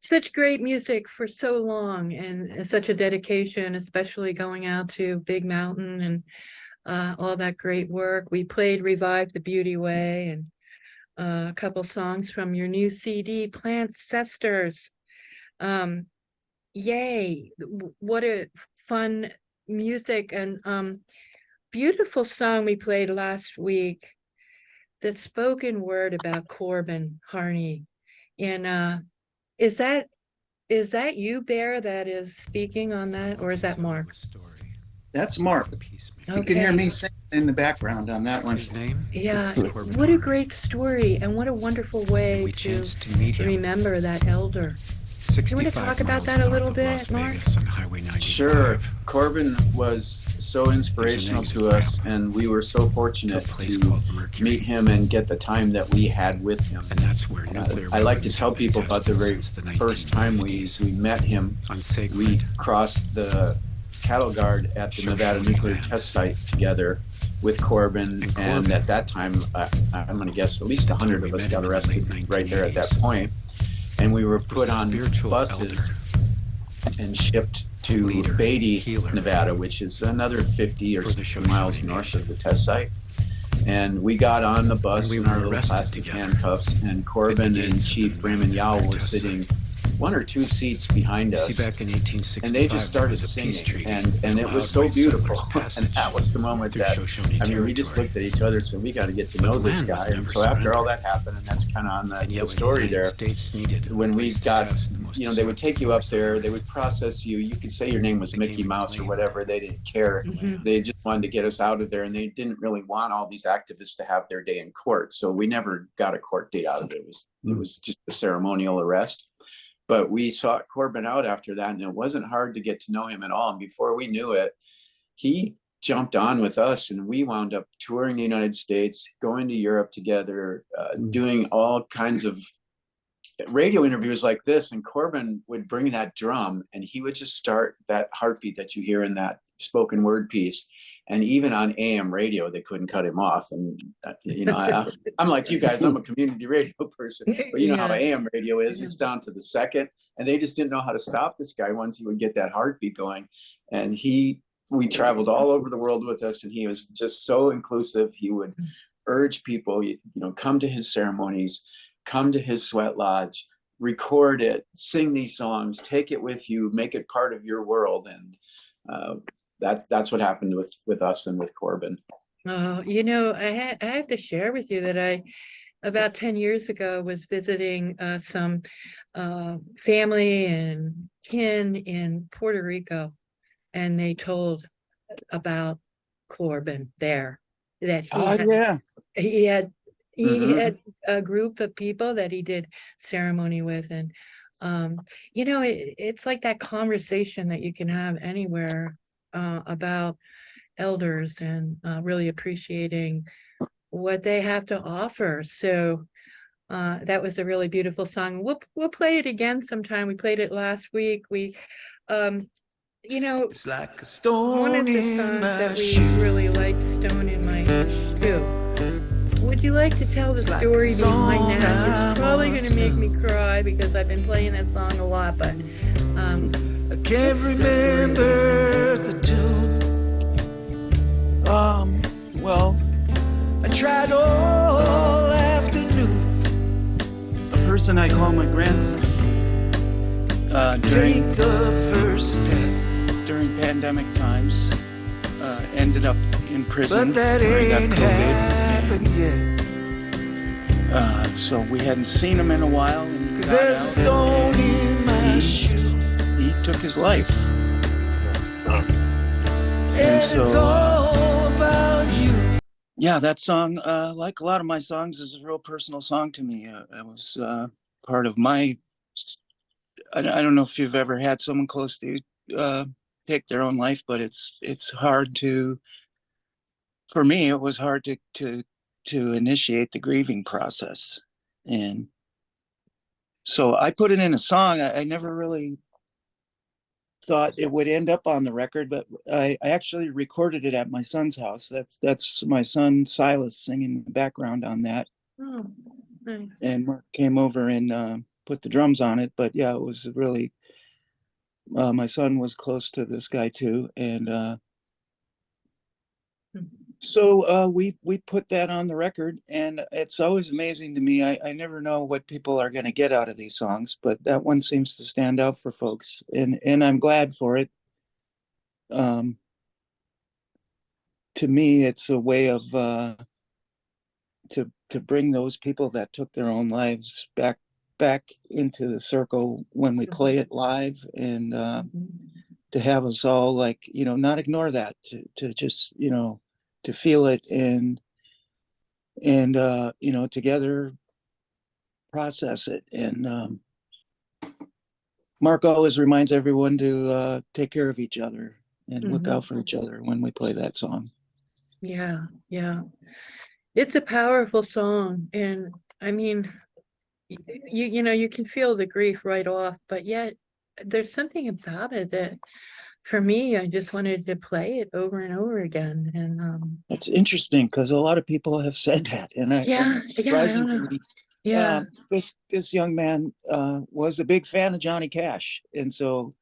such great music for so long and such a dedication, especially going out to Big Mountain and all that great work. We played Revive the Beauty Way and a couple songs from your new CD, Plant Cestars. Um, Yay, what a fun music and beautiful song we played last week. The spoken word about Corbin Harney. And is that is that you, Bear, that is speaking on that, or is that Mark? That's Mark. You can hear me singing in the background on that one. Yeah, what a great story, and what a wonderful way to remember that elder. You want to talk about that a little bit, Mark? Sure. Corbin was so inspirational to us, and we were so fortunate to meet him and get the time that we had with him. I like to tell people about the very first time we met him. We crossed the cattle guard at the Nevada nuclear test site together with Corbin, and at that time, I'm going to guess at least 100 of us got arrested right there at that point. And we were put on buses and shipped to Beatty, Nevada, which is another 50 or 60 miles north of the test site. And we got on the bus in our little plastic handcuffs, and Corbin and Chief Raymond Yao were sitting one or two seats behind us, and they just started singing, and it was so beautiful. And that was the moment that, I mean, we just looked at each other and said, we got to get to know this guy. And so after all that happened, and that's kind of on the story there, when we got, you know, they would take you up there, they would process you, you could say your name was Mickey Mouse or whatever, they didn't care. They just wanted to get us out of there, and they didn't really want all these activists to have their day in court. So we never got a court date out of it. It was just a ceremonial arrest. But we sought Corbin out after that, and it wasn't hard to get to know him at all. And before we knew it, he jumped on with us, and we wound up touring the United States, going to Europe together, doing all kinds of radio interviews like this. And Corbin would bring that drum, and he would just start that heartbeat that you hear in that spoken word piece. And even on AM radio, they couldn't cut him off. And, you know, I'm like you guys, I'm a community radio person. But you know how AM radio is, it's down to the second. And they just didn't know how to stop this guy once he would get that heartbeat going. And we traveled all over the world with us, and he was just so inclusive. He would urge people, you know, come to his ceremonies, come to his sweat lodge, record it, sing these songs, take it with you, make it part of your world. And, that's what happened with us and with Corbin. Oh, you know, I have to share with you that I, about 10 years ago, was visiting some family and kin in Puerto Rico, and they told about Corbin there, that he had a group of people that he did ceremony with. And you know, it's like that conversation that you can have anywhere about elders, and really appreciating what they have to offer. So that was a really beautiful song. We'll play it again sometime. We played it last week. We you know, it's like a stone, one of the songs that we really liked, Stone in My Shoe. Would you like to tell the story behind that? It's probably going to make me cry because I've been playing that song a lot, but I can't remember the tune. Well, I tried all afternoon. A person I call my grandson. During the first step during pandemic times, ended up in prison. But that ain't happened yet. So we hadn't seen him in a while. And 'cause there's a stone in my shoe. He took his life. And so, it's all about you. Yeah, that song, like a lot of my songs, is a real personal song to me. It was part of my... I don't know if you've ever had someone close to you take their own life, but it's hard to... For me, it was hard to initiate the grieving process. And so I put it in a song. I never really thought it would end up on the record, but I actually recorded it at my son's house. That's my son Silas singing in the background on that. Oh, nice. And Mark came over and put the drums on it. But yeah, it was really, my son was close to this guy too. And so we put that on the record, and it's always amazing to me. I never know what people are going to get out of these songs, but that one seems to stand out for folks, and I'm glad for it. To me, it's a way of to bring those people that took their own lives back into the circle when we play it live, and to have us all, like, not ignore that, to just, to feel it, and together process it. And Mark always reminds everyone to take care of each other and look out for each other when we play that song. Yeah, yeah. It's a powerful song, and I mean, you can feel the grief right off, but yet there's something about it that, for me, I just wanted to play it over and over again. And That's interesting, because a lot of people have said that, and it's surprising to me. Yeah. This young man was a big fan of Johnny Cash, and so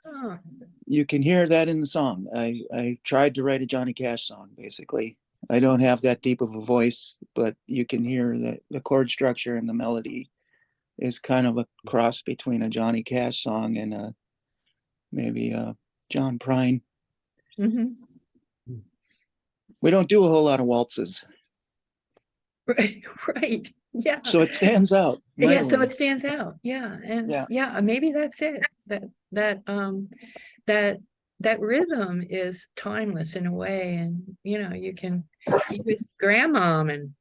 you can hear that in the song. I tried to write a Johnny Cash song, basically. I don't have that deep of a voice, but you can hear that the chord structure and the melody is kind of a cross between a Johnny Cash song and maybe John Prine. We don't do a whole lot of waltzes. Right. Yeah. So it stands out. Yeah, so it stands out. Yeah. And maybe that's it. That rhythm is timeless in a way, and you can use grandmom and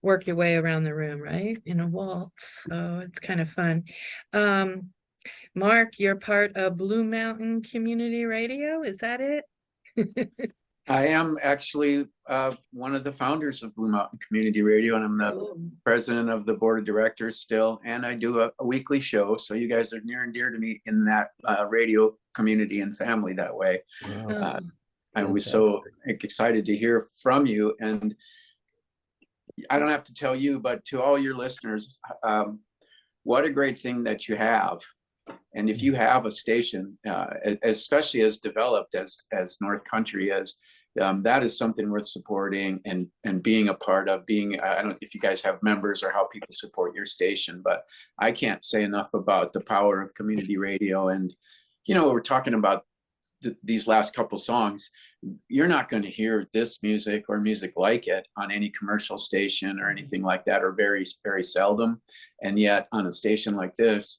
work your way around the room, right, in a waltz. So it's kind of fun. Mark, you're part of Blue Mountain Community Radio, is that it? I am actually one of the founders of Blue Mountain Community Radio, and I'm the president of the board of directors still, and I do a weekly show, so you guys are near and dear to me in that radio community and family that way. Wow. I was so excited to hear from you, and I don't have to tell you, but to all your listeners, what a great thing that you have. And if you have a station, especially as developed as North Country is, that is something worth supporting and being a part of. I don't know if you guys have members or how people support your station, but I can't say enough about the power of community radio. And, we're talking about these last couple songs. You're not going to hear this music or music like it on any commercial station or anything like that, or very, very seldom. And yet on a station like this,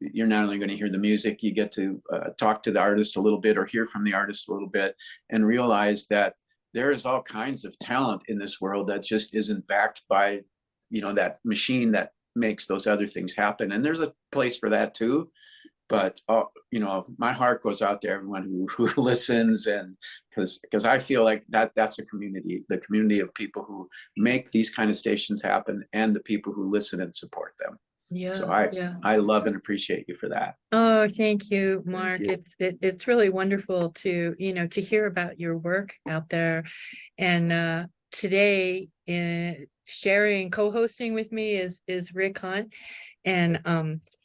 you're not only going to hear the music, you get to talk to the artist a little bit or hear from the artist a little bit and realize that there is all kinds of talent in this world that just isn't backed by, that machine that makes those other things happen. And there's a place for that too. But, my heart goes out to everyone who listens, and because I feel like that's a community, the community of people who make these kind of stations happen and the people who listen and support them. Yeah. So I love and appreciate you for that. Oh, thank you, Mark. Thank you. It's really wonderful to hear about your work out there. And today, sharing, co-hosting with me is Rick Hunt. And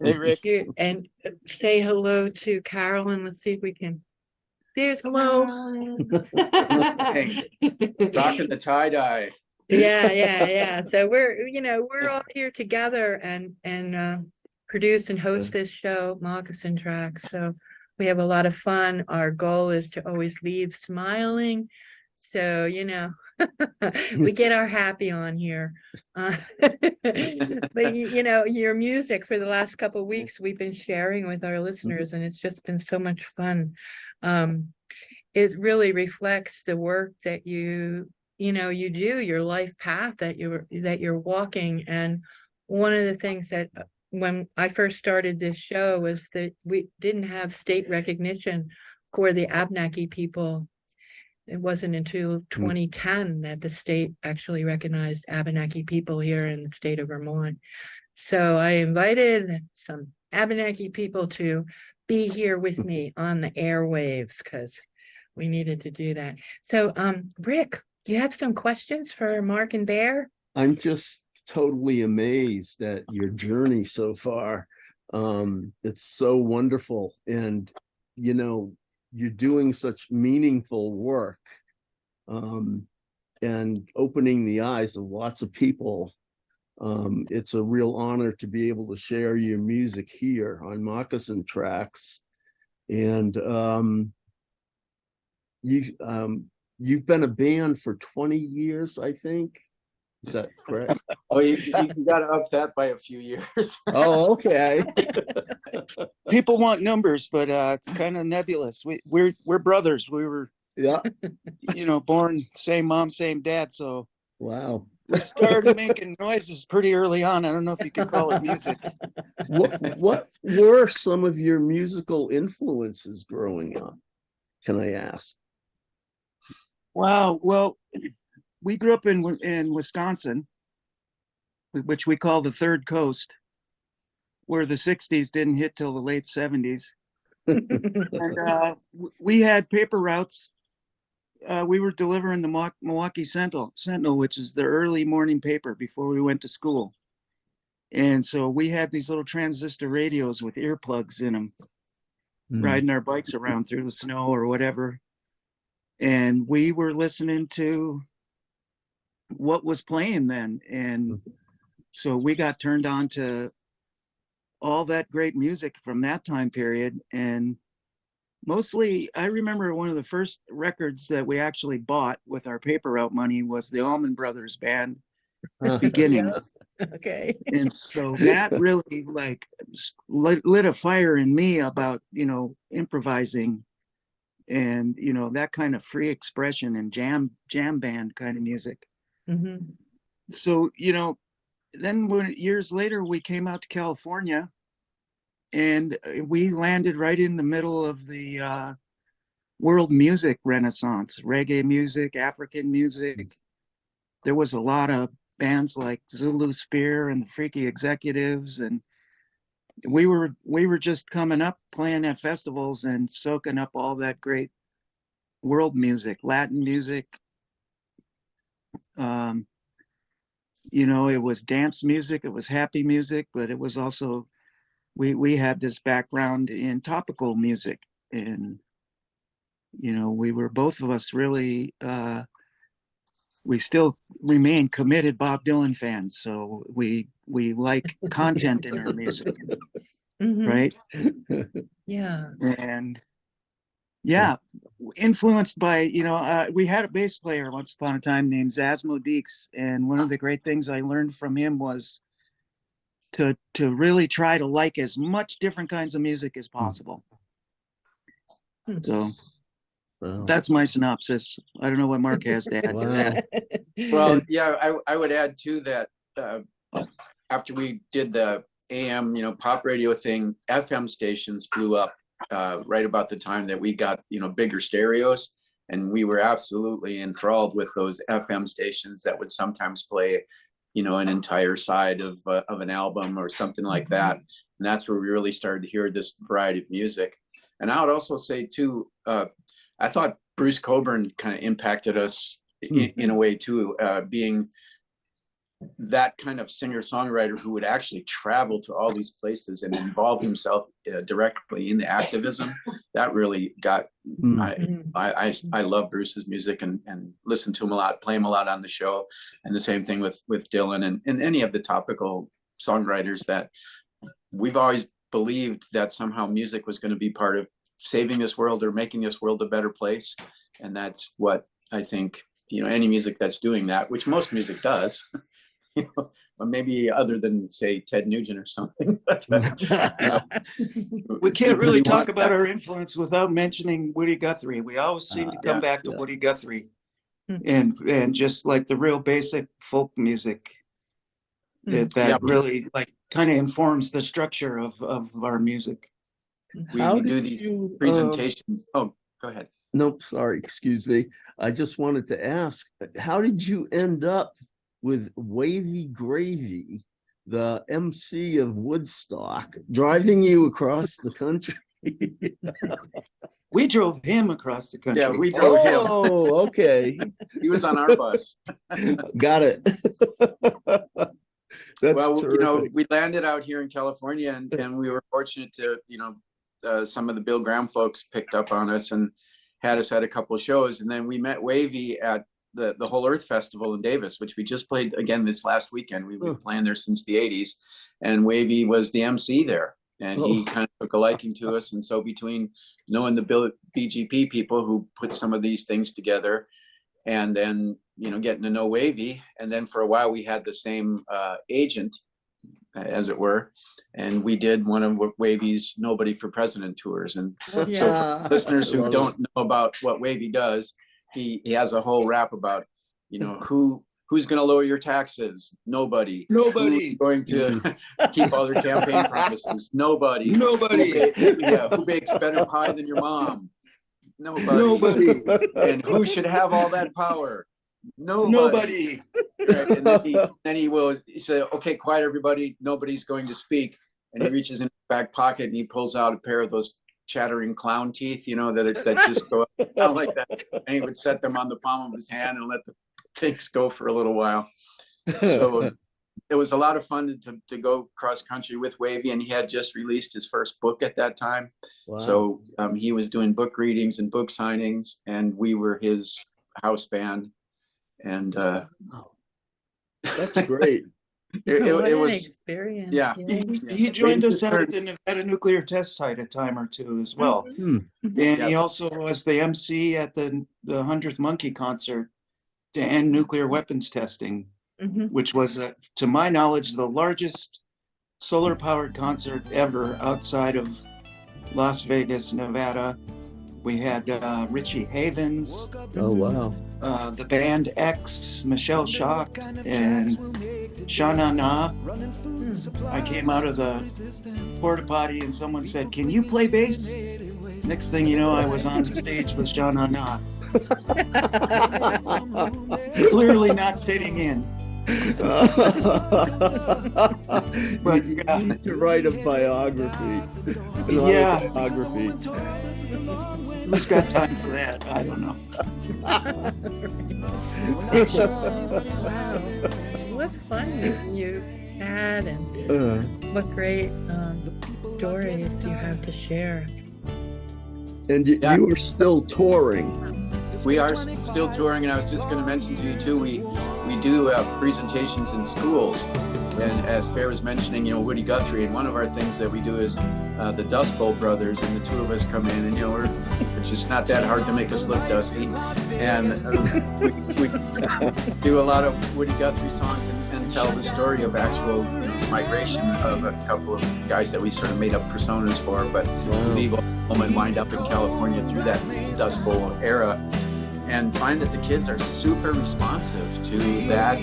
hey, Rick, and say hello to Carol, and let's see if we can. There's hello. Hey, rocking the tie-dye. Yeah. So we're all here together and produce and host this show, Moccasin Tracks. So we have a lot of fun. Our goal is to always leave smiling. So, we get our happy on here. But, your music for the last couple of weeks, we've been sharing with our listeners, and it's just been so much fun. It really reflects the work that you do, your life path that you're walking. And one of the things that when I first started this show was that we didn't have state recognition for the Abenaki people. It wasn't until 2010 that the state actually recognized Abenaki people here in the state of Vermont. So I invited some Abenaki people to be here with me on the airwaves because we needed to do that. So, Rick, do you have some questions for Mark and Bear? I'm just totally amazed at your journey so far. It's so wonderful. And, you know, you're doing such meaningful work, and opening the eyes of lots of people. It's a real honor to be able to share your music here on Moccasin Tracks. And you've been a band for 20 years, I think. Is that correct? Oh, you got to up that by a few years. Oh, okay. People want numbers, but it's kind of nebulous. We're brothers. We were, Yeah. you know, born same mom, same dad. So Wow. we started making noises pretty early on. I don't know if you could call it music. What were some of your musical influences growing up? Can I ask? Wow. Well, we grew up in Wisconsin, which we call the Third Coast, where the 60s didn't hit till the late 70s. And we had paper routes. We were delivering the Milwaukee Sentinel, which is the early morning paper before we went to school. And so we had these little transistor radios with earplugs in them, riding our bikes around through the snow or whatever. And we were listening to what was playing then. And so we got turned on to all that great music from that time period. And mostly, I remember one of the first records that we actually bought with our paper route money was the Allman Brothers Band, Beginnings. Okay. And so that really like lit a fire in me about, you know, improvising and, you know, that kind of free expression and jam band kind of music. Mm-hmm. So, you know, then years later, we came out to California and we landed right in the middle of the world music renaissance, reggae music, African music. There was a lot of bands like Zulu Spear and the Freaky Executives. And we were just coming up playing at festivals and soaking up all that great world music, Latin music. You know, it was dance music, it was happy music, but it was also, we had this background in topical music. And, you know, we were both of us really, we still remain committed Bob Dylan fans. So we like content in our music, right? Yeah. And yeah, influenced by, you know, we had a bass player once upon a time named Zasmo Deeks. And one of the great things I learned from him was to really try to like as much different kinds of music as possible. So that's my synopsis. I don't know what Mark has to add to that. Well, yeah, I would add too that after we did the AM, you know, pop radio thing, FM stations blew up right about the time that we got, you know, bigger stereos, and we were absolutely enthralled with those FM stations that would sometimes play, you know, an entire side of an album or something like that. And that's where we really started to hear this variety of music. And I would also say too, I thought Bruce Cockburn kind of impacted us in a way too, being that kind of singer-songwriter who would actually travel to all these places and involve himself directly in the activism. That really got, I love Bruce's music and listen to him a lot, play him a lot on the show. And the same thing with Dylan and any of the topical songwriters that we've always believed that somehow music was going to be part of saving this world or making this world a better place. And that's what I think, you know, any music that's doing that, which most music does, you know, or maybe other than say Ted Nugent or something. But, you know, we can't really talk about our influence without mentioning Woody Guthrie. We always seem to come back to Woody Guthrie and just like the real basic folk music that really like kind of informs the structure of our music. We do these presentations. Oh, go ahead. Nope, sorry, excuse me. I just wanted to ask, how did you end up with Wavy Gravy, the MC of Woodstock, driving you across the country? We drove him across the country. Yeah, we drove him. Oh, okay. He was on our bus. Got it. That's well, terrific. we landed out here in California, and we were fortunate to, some of the Bill Graham folks picked up on us and had us at a couple of shows. And then we met Wavy at the Whole Earth Festival in Davis, which we just played again this last weekend. We've been playing there since the 80s. And Wavy was the MC there. And he kind of took a liking to us. And so between knowing the BGP people who put some of these things together, and then, getting to know Wavy. And then for a while we had the same agent, as it were. And we did one of Wavy's Nobody for President tours. And so for listeners who don't know about what Wavy does, he has a whole rap about, who's going to lower your taxes? Nobody. Who's going to keep all their campaign promises? Nobody. Who bakes better pie than your mom? Nobody. And who should have all that power? Nobody. Right? And then he said, okay, quiet everybody. Nobody's going to speak. And he reaches in his back pocket and he pulls out a pair of those chattering clown teeth, that just go out like that. And he would set them on the palm of his hand and let the things go for a little while. So it was a lot of fun to go cross country with Wavy, and he had just released his first book at that time. Wow. So he was doing book readings and book signings, and we were his house band. And that's great. It was an experience. Yeah. He joined us at a nuclear test site a time or two as well. Mm-hmm. And he also was the MC at the 100th Monkey concert to end nuclear weapons testing, which was, to my knowledge, the largest solar-powered concert ever outside of Las Vegas, Nevada. We had Richie Havens. Oh, wow. The band X, Michelle Schock, and Shana Na. I came out of the porta potty and someone said, "Can you play bass?" Next thing you know, I was on stage with Shana Na. Clearly not fitting in. But you need to write a biography. Who's got time for that? I don't know. What fun you had, and what great stories you have to share. And you are still touring. We are still touring, and I was just going to mention to you too, we do presentations in schools, and as Bear was mentioning, Woody Guthrie, and one of our things that we do is the Dust Bowl Brothers, and the two of us come in, and it's just not that hard to make us look dusty, and we do a lot of Woody Guthrie songs and tell the story of actual migration of a couple of guys that we sort of made up personas for, but leave home and wind up in California through that Dust Bowl era. And find that the kids are super responsive to that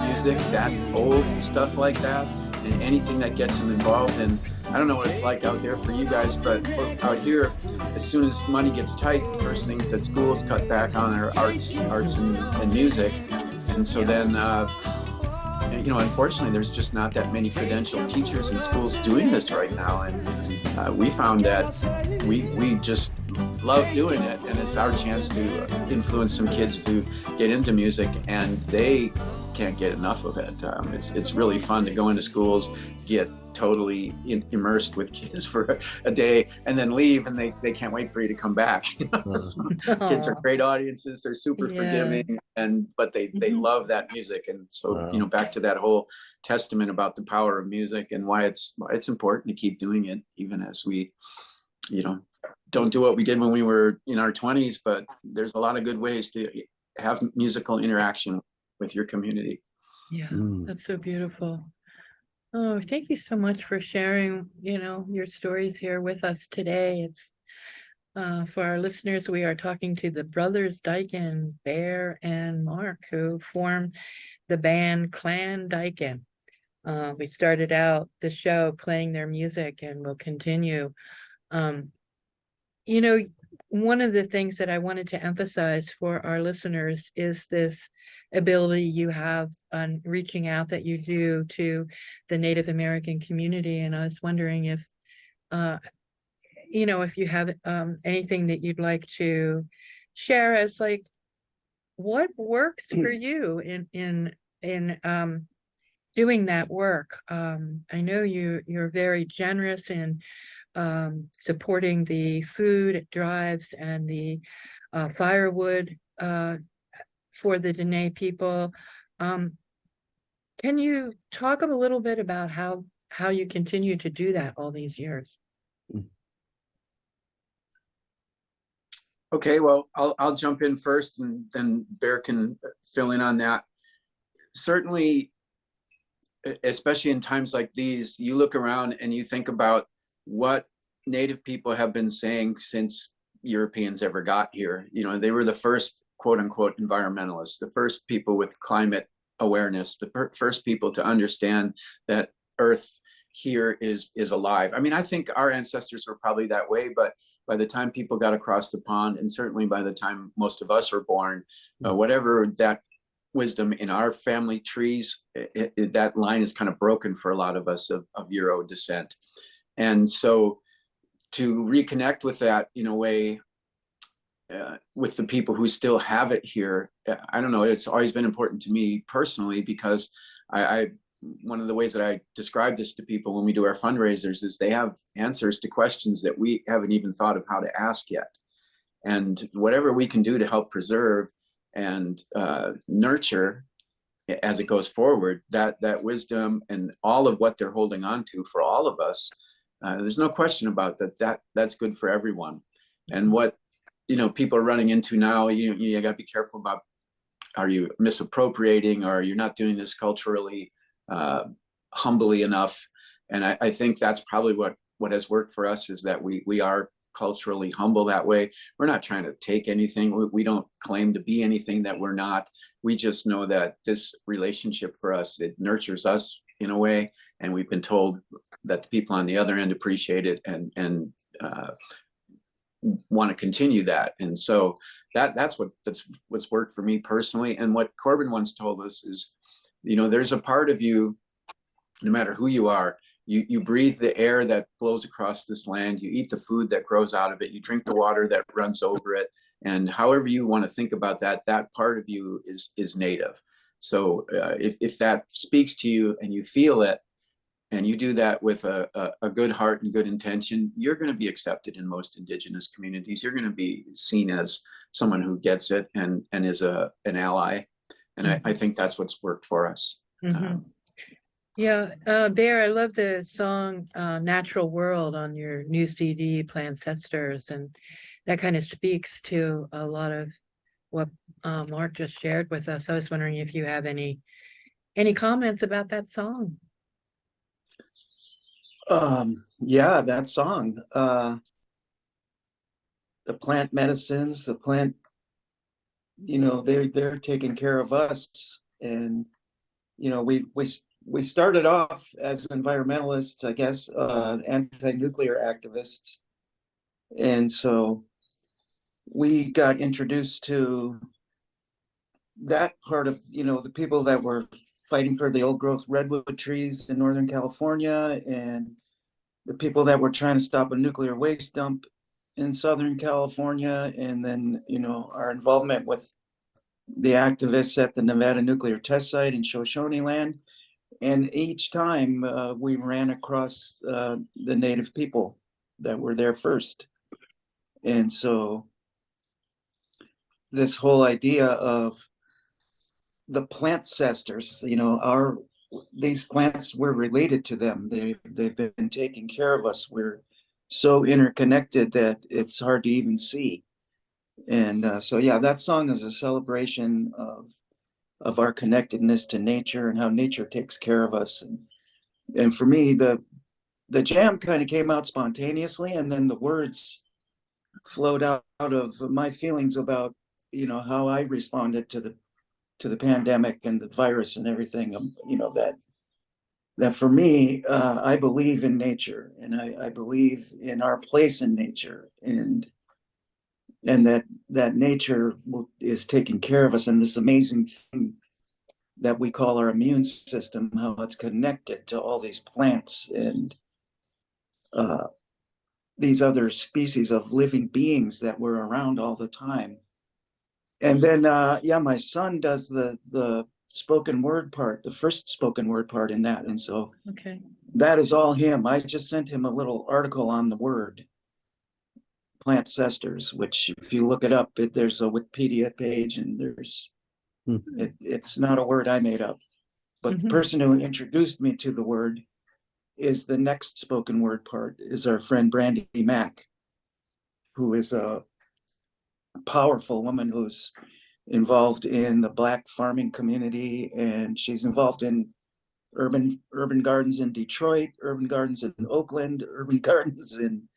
music, that old stuff like that, and anything that gets them involved. And I don't know what it's like out there for you guys, but out here, as soon as money gets tight, the first things that schools cut back on are arts and music. And so then, unfortunately, there's just not that many credentialed teachers in schools doing this right now. And we found that we just love doing it, and it's our chance to influence some kids to get into music, and they can't get enough of it. It's really fun to go into schools, get totally immersed with kids for a day, and then leave, and they can't wait for you to come back. So, kids are great audiences. They're super forgiving, but they love that music. And so back to that whole testament about the power of music and why it's important to keep doing it, even as we don't do what we did when we were in our 20s, but there's a lot of good ways to have musical interaction with your community. Yeah, that's so beautiful. Oh, thank you so much for sharing, your stories here with us today. It's for our listeners, we are talking to the brothers Dyken, Bear, and Mark, who form the band Clan Dyken. We started out the show playing their music, and we'll continue. One of the things that I wanted to emphasize for our listeners is this ability you have on reaching out that you do to the Native American community. And I was wondering if you have anything that you'd like to share as like what works for you in doing that work. I know you're very generous in supporting the food drives and the firewood for the Dene people. Um, can you talk a little bit about how you continue to do that all these years? Okay, well, I'll jump in first, and then Bear can fill in on that. Certainly, especially in times like these, you look around and you think about what Native people have been saying since Europeans ever got here. You know, they were the first quote unquote environmentalists, the first people with climate awareness, the first people to understand that Earth here is alive. I mean, I think our ancestors were probably that way, but by the time people got across the pond, and certainly by the time most of us were born, whatever that wisdom in our family trees, that line is kind of broken for a lot of us of Euro descent. And so to reconnect with that in a way, with the people who still have it here, I don't know, it's always been important to me personally, because I one of the ways that I describe this to people when we do our fundraisers is they have answers to questions that we haven't even thought of how to ask yet. And whatever we can do to help preserve and nurture as it goes forward, that wisdom and all of what they're holding on to for all of us, there's no question about that's good for everyone. And what, you know, people are running into now, you got to be careful about, are you misappropriating, or are you not doing this culturally humbly enough? And I think that's probably what has worked for us, is that we are culturally humble that way. We're not trying to take anything. We don't claim to be anything that we're not. We just know that this relationship for us, it nurtures us in a way, and we've been told that the people on the other end appreciate it and want to continue that. And so that's what's worked for me personally. And what Corbin once told us is, you know, there's a part of you, no matter who you are, you breathe the air that blows across this land, you eat the food that grows out of it, you drink the water that runs over it, and however you want to think about that part of you is native. So if that speaks to you and you feel it, and you do that with a good heart and good intention, you're going to be accepted in most Indigenous communities. You're going to be seen as someone who gets it and is an ally. And I think that's what's worked for us. Mm-hmm. Yeah, Bear, I love the song Natural World on your new CD, Plancestors, and that kind of speaks to a lot of what Mark just shared with us. I was wondering if you have any comments about that song. Yeah, that song, the plant medicines, the plant, you know, they're taking care of us. And, you know, we started off as environmentalists, I guess, anti-nuclear activists. And so we got introduced to that part of, you know, the people that were fighting for the old growth redwood trees in Northern California, and the people that were trying to stop a nuclear waste dump in Southern California. And then, you know, our involvement with the activists at the Nevada nuclear test site in Shoshone land. And each time we ran across the Native people that were there first. And so this whole idea of the plant cesters, you know, these plants, we're related to them. They've been taking care of us. We're so interconnected that it's hard to even see. And so, yeah, that song is a celebration of our connectedness to nature and how nature takes care of us. And for me, the jam kind of came out spontaneously, and then the words flowed out of my feelings about, you know, how I responded to the pandemic and the virus and everything. You know, that for me, I believe in nature, and I believe in our place in nature, and that nature is taking care of us, and this amazing thing that we call our immune system, how it's connected to all these plants and these other species of living beings that were around all the time. And then, yeah, my son does the spoken word part, the first spoken word part in that. And so Okay. that is all him. I just sent him a little article on the word plant cesters, which if you look it up, there's a Wikipedia page, and it's not a word I made up. But the person who introduced me to the word is the next spoken word part, is our friend Brandy Mack, who is a powerful woman who's involved in the Black farming community, and she's involved in urban gardens in Detroit, urban gardens in Oakland, urban gardens in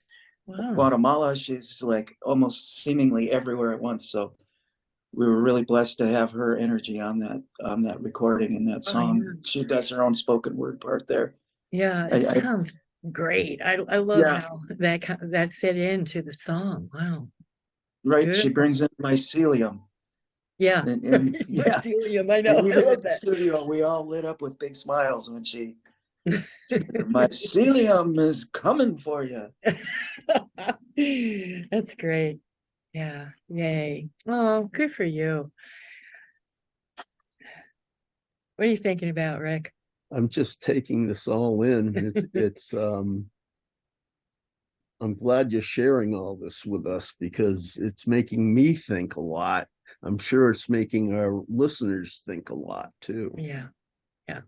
Guatemala. She's like almost seemingly everywhere at once. So we were really blessed to have her energy on that recording and that song. Oh, yeah. She does her own spoken word part there. Yeah, it sounds great. I love how that fit into the song. Wow. Right. Beautiful. She brings in mycelium. Yeah. And mycelium, I know. And even in the studio, we all lit up with big smiles when she said, mycelium is coming for you. That's great. Yeah. Yay. Oh, good for you. What are you thinking about, Rick? I'm just taking this all in. I'm glad you're sharing all this with us, because it's making me think a lot. I'm sure it's making our listeners think a lot too. Yeah. Yeah.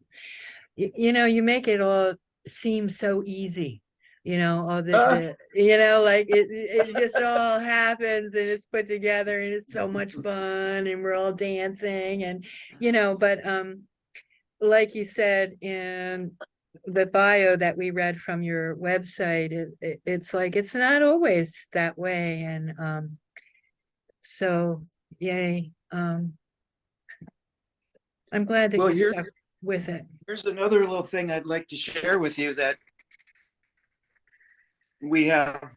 You make it all seem so easy. All like it just all happens, and it's put together, and it's so much fun, and we're all dancing, and but like you said in the bio that we read from your website, it's like it's not always that way, and so yay. I'm glad that you stuck with it. Here's another little thing I'd like to share with you that we have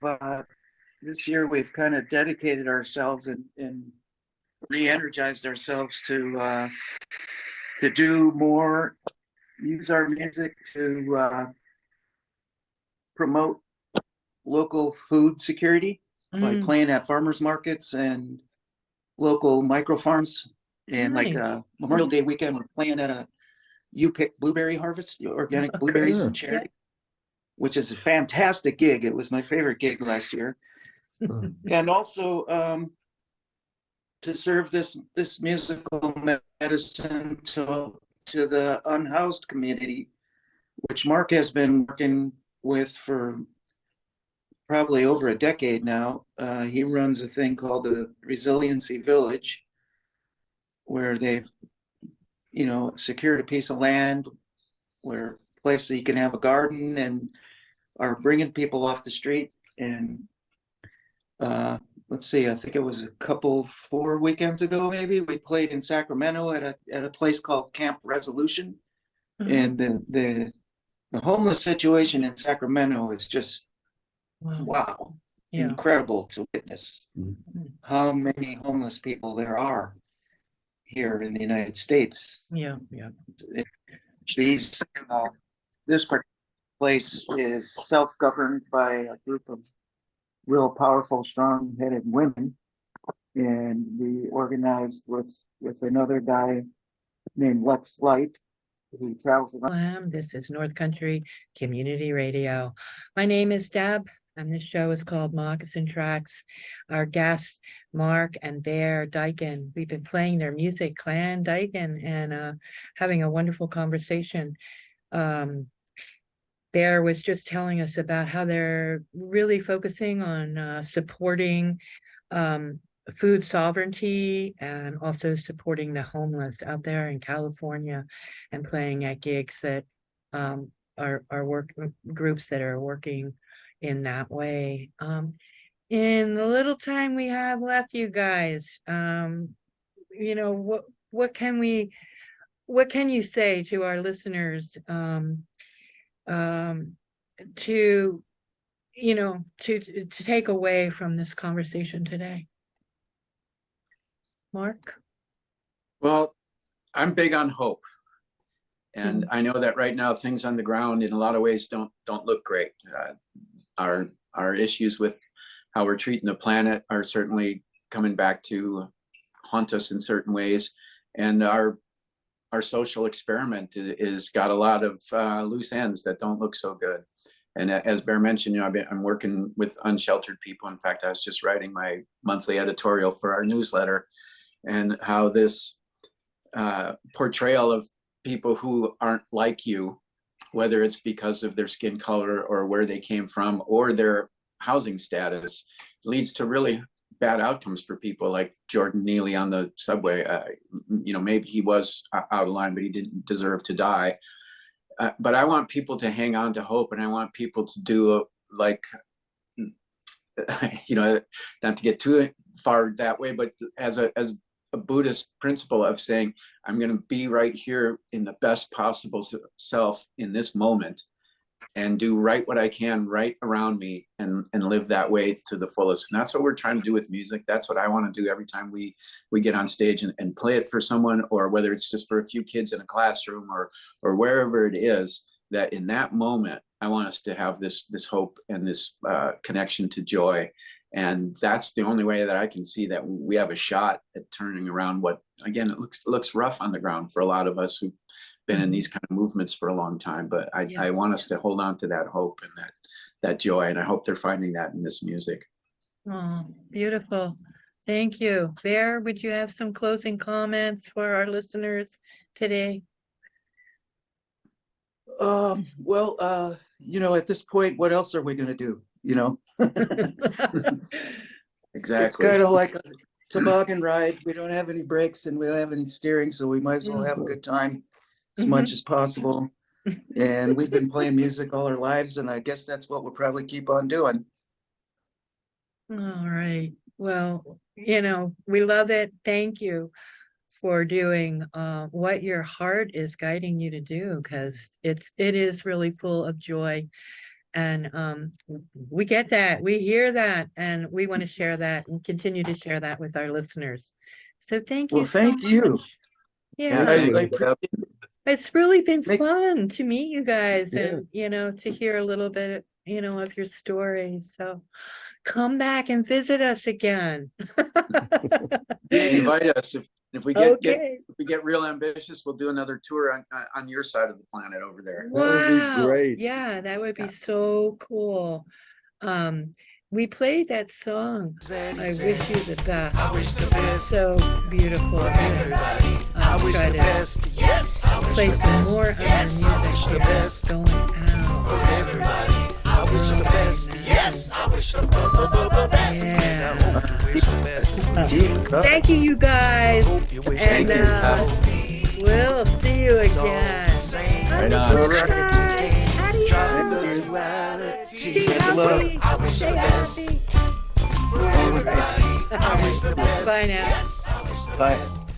this year. We've kind of dedicated ourselves and re-energized ourselves to do more, use our music to promote local food security by playing at farmers markets and local micro farms. And nice. Like Memorial Day weekend, we're playing at a You Pick Blueberry Harvest, organic blueberries and cherry, which is a fantastic gig. It was my favorite gig last year. And also to serve this musical medicine to the unhoused community, which Mark has been working with for probably over a decade now. He runs a thing called the Resiliency Village, where they've secured a piece of land, where a place that you can have a garden, and are bringing people off the street. And let's see, I think it was 4 weekends ago, maybe, we played in Sacramento at a place called Camp Resolution. And the homeless situation in Sacramento is just wow. Yeah. Incredible to witness how many homeless people there are here in the United States. Yeah. This particular place is self-governed by a group of real powerful, strong-headed women, and we organized with another guy named Lex Light, who travels around. This is North Country Community Radio. My name is Deb, and this show is called Moccasin Tracks. Our guests, Mark and Bear Dyken. We've been playing their music, Clan Dyken, and having a wonderful conversation. Bear was just telling us about how they're really focusing on supporting food sovereignty, and also supporting the homeless out there in California, and playing at gigs that are work groups that are working in that way. In the little time we have left, you guys, what can you say to our listeners to take away from this conversation today? Mark? Well, I'm big on hope. And I know that right now things on the ground in a lot of ways don't look great. Our issues with how we're treating the planet are certainly coming back to haunt us in certain ways. And our our social experiment is got a lot of loose ends that don't look so good. And as Bear mentioned, I'm working with unsheltered people. In fact, I was just writing my monthly editorial for our newsletter, and how this portrayal of people who aren't like you, whether it's because of their skin color or where they came from or their housing status, leads to really bad outcomes for people like Jordan Neely on the subway. Maybe he was out of line, but he didn't deserve to die. But I want people to hang on to hope, and I want people to do not to get too far that way, but as a Buddhist principle of saying, I'm going to be right here in the best possible self in this moment, and do right what I can right around me, and live that way to the fullest. And that's what we're trying to do with music. That's what I want to do every time we get on stage and play it for someone, or whether it's just for a few kids in a classroom or wherever it is, that in that moment, I want us to have this hope and this connection to joy. And that's the only way that I can see that we have a shot at turning around what, again, it looks rough on the ground for a lot of us who've been in these kind of movements for a long time. But I want us to hold on to that hope and that joy. And I hope they're finding that in this music. Oh, beautiful. Thank you. Bear, would you have some closing comments for our listeners today? At this point, what else are we going to do? Exactly. It's kind of like a toboggan ride. We don't have any brakes and we don't have any steering, so we might as well have a good time as much as possible. And we've been playing music all our lives, and I guess that's what we'll probably keep on doing. All right. Well, we love it. Thank you for doing what your heart is guiding you to do, because it is really full of joy. And we get that, we hear that, and we want to share that and continue to share that with our listeners. So thank you. Well, thank you. Yeah, it's really been fun to meet you guys and to hear a little bit of your story. So come back and visit us again. Invite us. If we get real ambitious, we'll do another tour on your side of the planet over there. Wow. That would be great. Yeah, that would be so cool. We played that song, I Wish You the Best. I wish the best. So beautiful. I wish try the to best. Yes. play some more of our music the best. going out. For everybody. I wish the best. Yes. I wish the best. Yeah. I hope you wish the best. Thank you guys. And we'll see you again. Right on. Stay healthy. Stay healthy. I wish the best. Bye now. Bye.